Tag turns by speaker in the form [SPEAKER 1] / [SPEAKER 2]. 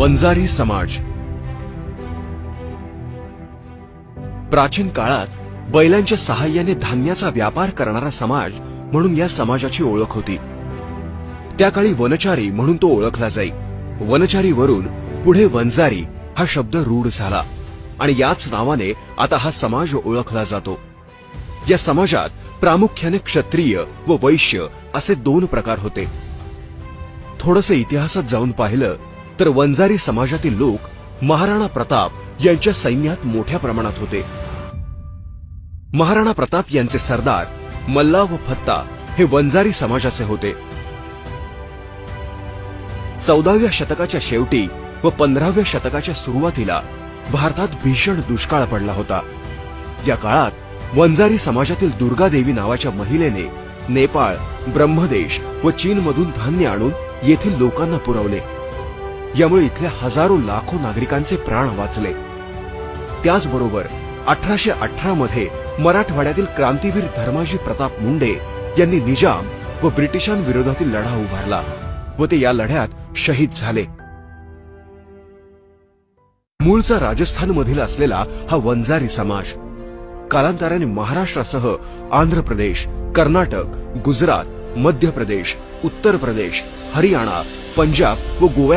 [SPEAKER 1] वंजारी समाज। प्राचीन काळात बैलांच्या सहाय्याने धान्याचा व्यापार करणारा समाज म्हणून या समाजाची ओळख होती। त्या काळी वनचारी म्हणून तो ओळखला जाई। वनचारीवरून पुढे वंजारी हा शब्द रूढ झाला आणि याच नावाने आता हा समाज ओळखला जातो। या समाजात प्रामुख्याने क्षत्रिय व वैश्य असे दोन प्रकार होते। थोडसे इतिहासात जाऊन पाहिलं तर वंजारी समाजातील लोक महाराणा प्रताप यांच्या सैन्यात मोठ्या प्रमाणात होते। महाराणा प्रताप यांचे सरदार मल्ला व फत्ता हे वंजारी समाजाचे होते। 14व्या शतकाच्या शेवटी व 15व्या शतकाच्या सुरुवातीला भारतात भीषण दुष्काळ पडला होता। या काळात वंजारी समाजातील दुर्गादेवी नावाच्या महिलेने नेपाळ, ब्रह्मदेश व चीनमधून धान्य आणून येथील लोकांना पुरवले। यामुळे इथल्या हजारो लाखो नागरिकांचे प्राण वाचले। त्याचबरोबर 1818 मध्ये मराठवाड्यातील क्रांतीवीर धर्माजी प्रताप मुंडे यांनी निजाम व ब्रिटिशांविरोधातील लढा उभारला व ते या लढ्यात शहीद झाले। मूळचा राजस्थानमधील असलेला हा वंजारी समाज कालांतराने महाराष्ट्रासह आंध्र प्रदेश, कर्नाटक, गुजरात, मध्य प्रदेश, उत्तर प्रदेश, हरियाणा, पंजाब व गोवा